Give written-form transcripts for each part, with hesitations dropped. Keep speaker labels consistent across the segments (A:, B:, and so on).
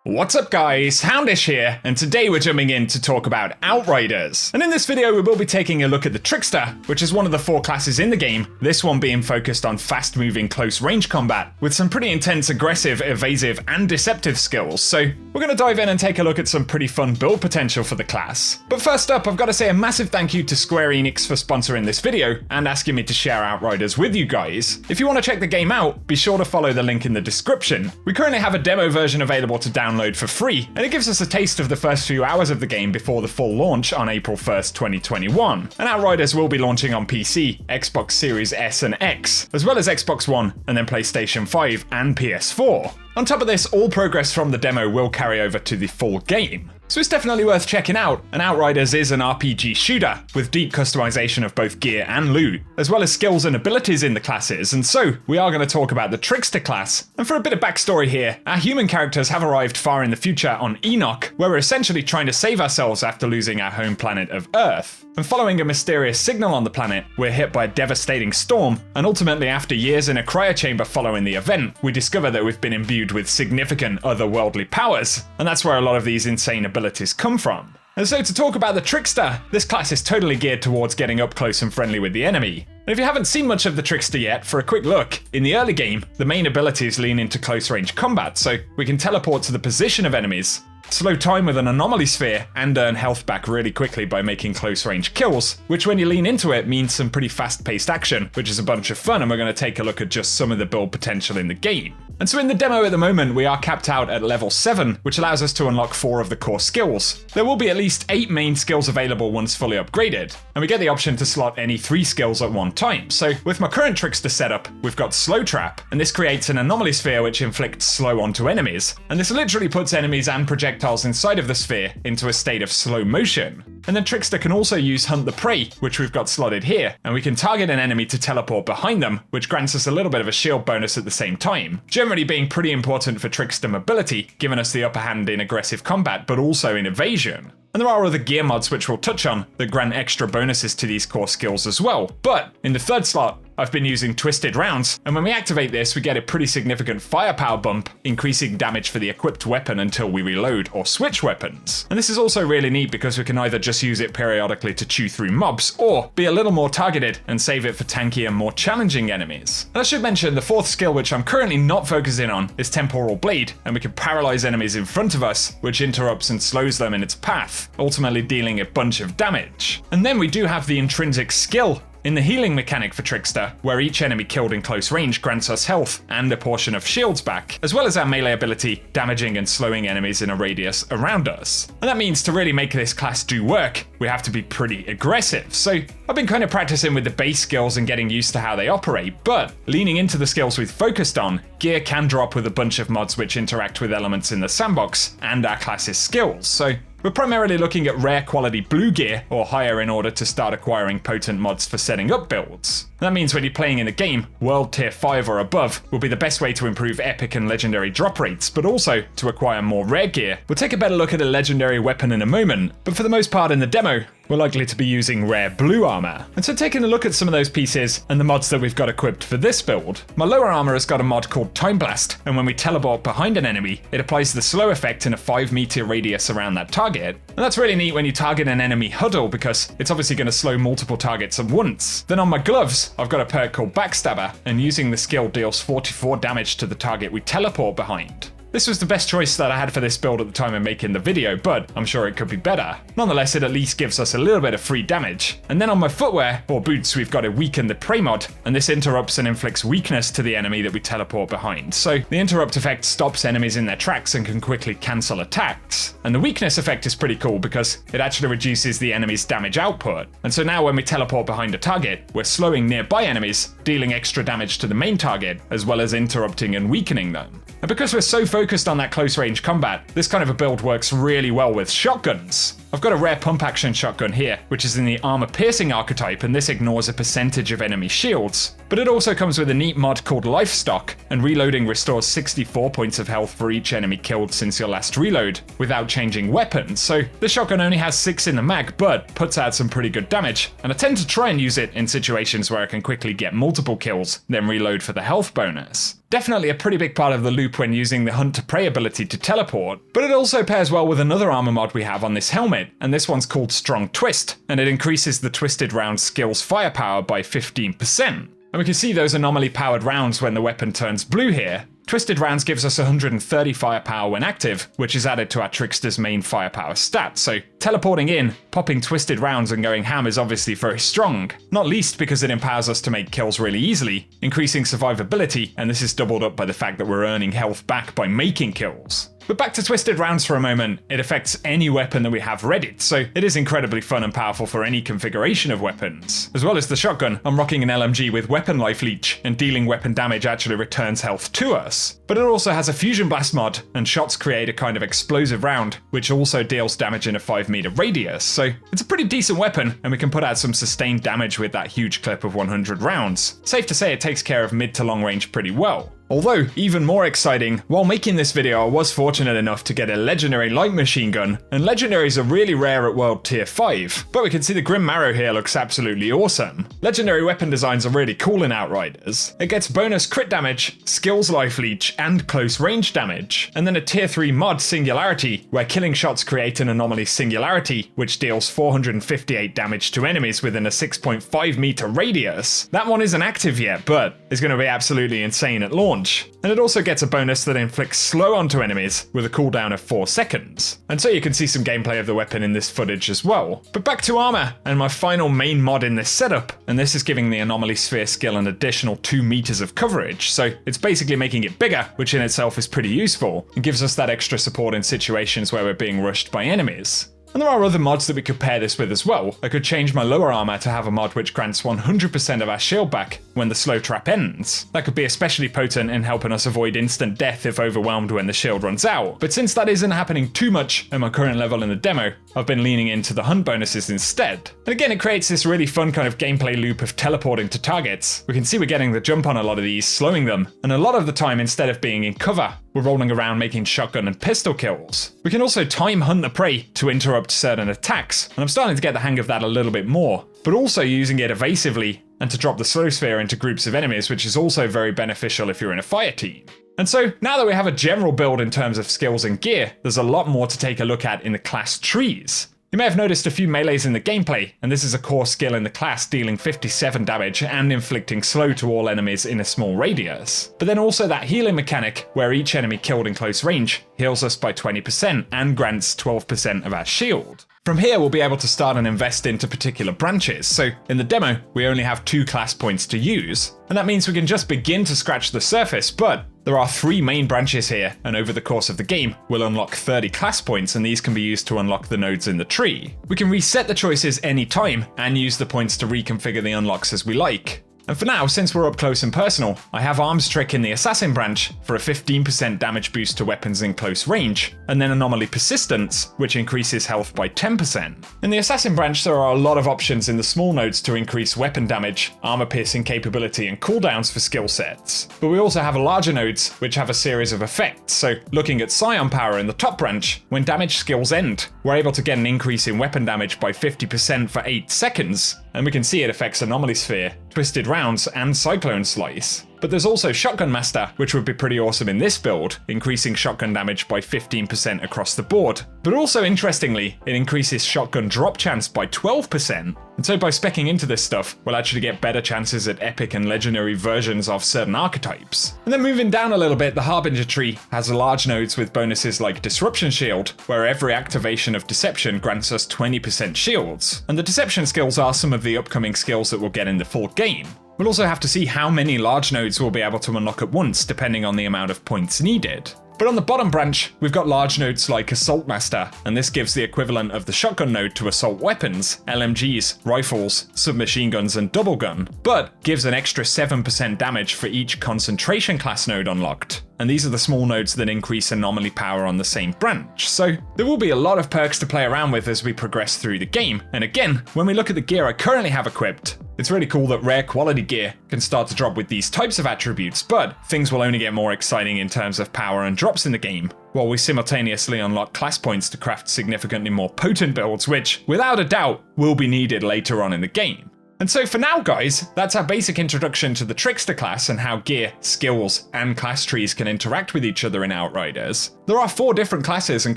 A: What's up guys, Houndish here, and today we're jumping in to talk about Outriders. And in this video we will be taking a look at the Trickster, which is one of the 4 classes in the game, this one being focused on fast moving close range combat, with some pretty intense aggressive, evasive and deceptive skills, so we're going to dive in and take a look at some pretty fun build potential for the class. But first up, I've got to say a massive thank you to Square Enix for sponsoring this video and asking me to share Outriders with you guys. If you want to check the game out, be sure to follow the link in the description. We currently have a demo version available to download for free, and it gives us a taste of the first few hours of the game before the full launch on April 1st, 2021. And Outriders will be launching on PC, Xbox Series S and X, as well as Xbox One, and then PlayStation 5 and PS4. On top of this, all progress from the demo will carry over to the full game. So it's definitely worth checking out, and Outriders is an RPG shooter with deep customization of both gear and loot, as well as skills and abilities in the classes, and so we are going to talk about the Trickster class. And for a bit of backstory here, our human characters have arrived far in the future on Enoch, where we're essentially trying to save ourselves after losing our home planet of Earth. And following a mysterious signal on the planet, we're hit by a devastating storm, and ultimately after years in a cryochamber following the event, we discover that we've been imbued with significant otherworldly powers, and that's where a lot of these insane abilities come from. And so to talk about the Trickster, this class is totally geared towards getting up close and friendly with the enemy. And if you haven't seen much of the Trickster yet, for a quick look, in the early game, the main abilities lean into close range combat, so we can teleport to the position of enemies, slow time with an anomaly sphere, and earn health back really quickly by making close range kills, which when you lean into it means some pretty fast paced action, which is a bunch of fun, and we're going to take a look at just some of the build potential in the game. And so in the demo at the moment, we are capped out at level 7, which allows us to unlock 4 of the core skills. There will be at least 8 main skills available once fully upgraded, and we get the option to slot any 3 skills at one time. So with my current Trickster setup, we've got Slow Trap, and this creates an anomaly sphere which inflicts slow onto enemies. And this literally puts enemies and projectiles inside of the sphere into a state of slow motion. And then Trickster can also use Hunt the Prey, which we've got slotted here, and we can target an enemy to teleport behind them, which grants us a little bit of a shield bonus at the same time, generally being pretty important for Trickster mobility, giving us the upper hand in aggressive combat, but also in evasion. And there are other gear mods which we'll touch on that grant extra bonuses to these core skills as well. But in the third slot, I've been using Twisted Rounds, and when we activate this, we get a pretty significant firepower bump, increasing damage for the equipped weapon until we reload or switch weapons. And this is also really neat because we can either just use it periodically to chew through mobs, or be a little more targeted and save it for tanky and more challenging enemies. And I should mention the 4th skill, which I'm currently not focusing on, is Temporal Blade, and we can paralyze enemies in front of us, which interrupts and slows them in its path, ultimately dealing a bunch of damage. And then we do have the intrinsic skill in the healing mechanic for Trickster, where each enemy killed in close range grants us health and a portion of shields back, as well as our melee ability, damaging and slowing enemies in a radius around us. And that means to really make this class do work, we have to be pretty aggressive. So I've been kind of practicing with the base skills and getting used to how they operate, but leaning into the skills we've focused on, gear can drop with a bunch of mods which interact with elements in the sandbox and our class's skills. So we're primarily looking at rare quality blue gear or higher in order to start acquiring potent mods for setting up builds. That means when you're playing in the game, World Tier 5 or above will be the best way to improve epic and legendary drop rates, but also to acquire more rare gear. We'll take a better look at a legendary weapon in a moment, but for the most part in the demo, we're likely to be using rare blue armor. And so taking a look at some of those pieces and the mods that we've got equipped for this build, my lower armor has got a mod called Time Blast, and when we teleport behind an enemy, it applies the slow effect in a 5-meter radius around that target. And that's really neat when you target an enemy huddle because it's obviously going to slow multiple targets at once. Then on my gloves, I've got a perk called Backstabber, and using the skill deals 44 damage to the target we teleport behind. This was the best choice that I had for this build at the time of making the video, but I'm sure it could be better. Nonetheless, it at least gives us a little bit of free damage. And then on my footwear, or boots, we've got a Weaken the Prey mod, and this interrupts and inflicts weakness to the enemy that we teleport behind. So the interrupt effect stops enemies in their tracks and can quickly cancel attacks. And the weakness effect is pretty cool because it actually reduces the enemy's damage output. And so now when we teleport behind a target, we're slowing nearby enemies, dealing extra damage to the main target, as well as interrupting and weakening them. And because we're so focused on that close range combat, this kind of a build works really well with shotguns. I've got a rare pump action shotgun here, which is in the armor piercing archetype, and this ignores a percentage of enemy shields. But it also comes with a neat mod called Livestock, and reloading restores 64 points of health for each enemy killed since your last reload, without changing weapons. So the shotgun only has 6 in the mag, but puts out some pretty good damage, and I tend to try and use it in situations where I can quickly get multiple kills, then reload for the health bonus. Definitely a pretty big part of the loop when using the Hunt to Prey ability to teleport, but it also pairs well with another armor mod we have on this helmet, and this one's called Strong Twist, and it increases the twisted round skill's firepower by 15%. And we can see those anomaly powered rounds when the weapon turns blue here. Twisted rounds gives us 130 firepower when active, which is added to our Trickster's main firepower stat, so teleporting in, popping twisted rounds and going ham is obviously very strong, not least because it empowers us to make kills really easily, increasing survivability, and this is doubled up by the fact that we're earning health back by making kills. But back to twisted rounds for a moment, it affects any weapon that we have readied, so it is incredibly fun and powerful for any configuration of weapons. As well as the shotgun, I'm rocking an LMG with weapon life leech, and dealing weapon damage actually returns health to us. But it also has a fusion blast mod, and shots create a kind of explosive round, which also deals damage in a 5-meter radius, so it's a pretty decent weapon, and we can put out some sustained damage with that huge clip of 100 rounds. Safe to say it takes care of mid to long range pretty well. Although, even more exciting, while making this video I was fortunate enough to get a legendary light machine gun, and legendaries are really rare at world tier 5, but we can see the Grim Marrow here looks absolutely awesome. Legendary weapon designs are really cool in Outriders. It gets bonus crit damage, skills life leech, and close range damage, and then a tier 3 mod Singularity, where killing shots create an anomaly Singularity, which deals 458 damage to enemies within a 6.5 meter radius. That one isn't active yet, but is going to be absolutely insane at launch. And it also gets a bonus that inflicts slow onto enemies with a cooldown of 4 seconds. And so you can see some gameplay of the weapon in this footage as well. But back to armor, and my final main mod in this setup, and this is giving the Anomaly Sphere skill an additional 2 meters of coverage, so it's basically making it bigger, which in itself is pretty useful, and gives us that extra support in situations where we're being rushed by enemies. And there are other mods that we could pair this with as well. I could change my lower armor to have a mod which grants 100% of our shield back when the slow trap ends. That could be especially potent in helping us avoid instant death if overwhelmed when the shield runs out. But since that isn't happening too much at my current level in the demo, I've been leaning into the hunt bonuses instead. And again, it creates this really fun kind of gameplay loop of teleporting to targets. We can see we're getting the jump on a lot of these, slowing them, and a lot of the time instead of being in cover, we're rolling around making shotgun and pistol kills. We can also time hunt the prey to interrupt certain attacks, and I'm starting to get the hang of that a little bit more, but also using it evasively and to drop the slow sphere into groups of enemies, which is also very beneficial if you're in a fire team. And so, now that we have a general build in terms of skills and gear, there's a lot more to take a look at in the class trees. You may have noticed a few melees in the gameplay, and this is a core skill in the class dealing 57 damage and inflicting slow to all enemies in a small radius. But then also that healing mechanic, where each enemy killed in close range heals us by 20% and grants 12% of our shield. From here we'll be able to start and invest into particular branches, so in the demo we only have 2 class points to use, and that means we can just begin to scratch the surface, but there are 3 main branches here, and over the course of the game, we'll unlock 30 class points, and these can be used to unlock the nodes in the tree. We can reset the choices any time, and use the points to reconfigure the unlocks as we like. And for now, since we're up close and personal, I have Arms Trick in the Assassin branch for a 15% damage boost to weapons in close range, and then Anomaly Persistence, which increases health by 10%. In the Assassin branch, there are a lot of options in the small nodes to increase weapon damage, armor piercing capability, and cooldowns for skill sets. But we also have larger nodes, which have a series of effects, so looking at Scion Power in the top branch, when damage skills end, we're able to get an increase in weapon damage by 50% for 8 seconds, and we can see it affects Anomaly Sphere, Twisted Rounds, and Cyclone Slice. But there's also Shotgun Master, which would be pretty awesome in this build, increasing shotgun damage by 15% across the board. But also interestingly, it increases shotgun drop chance by 12%. And so by speccing into this stuff, we'll actually get better chances at epic and legendary versions of certain archetypes. And then moving down a little bit, the Harbinger tree has large nodes with bonuses like Disruption Shield, where every activation of Deception grants us 20% shields. And the Deception skills are some of the upcoming skills that we'll get in the full game. We'll also have to see how many large nodes we'll be able to unlock at once, depending on the amount of points needed. But on the bottom branch, we've got large nodes like Assault Master, and this gives the equivalent of the shotgun node to assault weapons, LMGs, rifles, submachine guns, and double gun, but gives an extra 7% damage for each concentration class node unlocked. And these are the small nodes that increase anomaly power on the same branch, so there will be a lot of perks to play around with as we progress through the game. And again, when we look at the gear I currently have equipped, It's really cool that rare quality gear can start to drop with these types of attributes, but things will only get more exciting in terms of power and drops in the game, while we simultaneously unlock class points to craft significantly more potent builds, which, without a doubt, will be needed later on in the game. And so for now, guys, that's our basic introduction to the Trickster class and how gear, skills, and class trees can interact with each other in Outriders. There are 4 different classes, and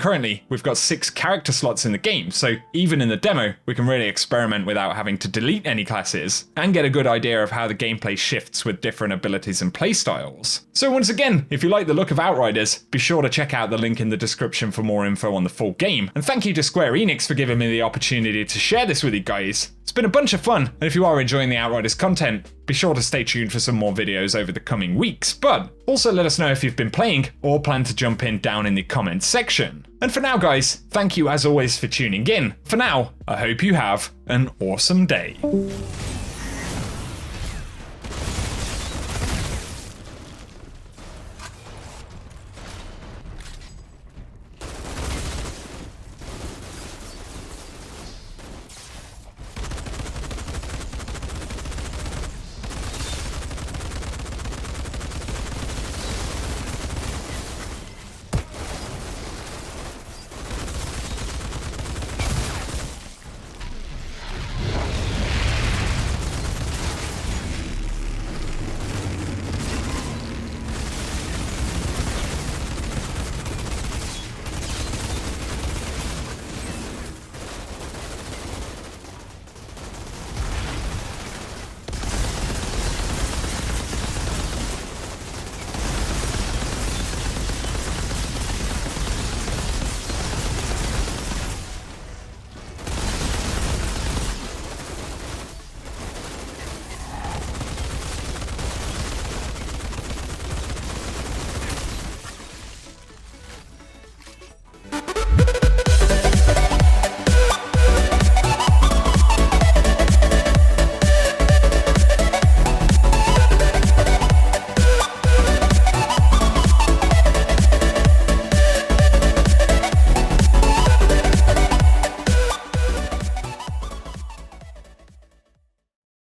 A: currently we've got 6 character slots in the game, so even in the demo, we can really experiment without having to delete any classes, and get a good idea of how the gameplay shifts with different abilities and playstyles. So once again, if you like the look of Outriders, be sure to check out the link in the description for more info on the full game, and thank you to Square Enix for giving me the opportunity to share this with you guys. It's been a bunch of fun, and if you are enjoying the Outriders content, be sure to stay tuned for some more videos over the coming weeks, but also let us know if you've been playing or plan to jump in down in the comments section. And for now, guys, thank you as always for tuning in. For now, I hope you have an awesome day.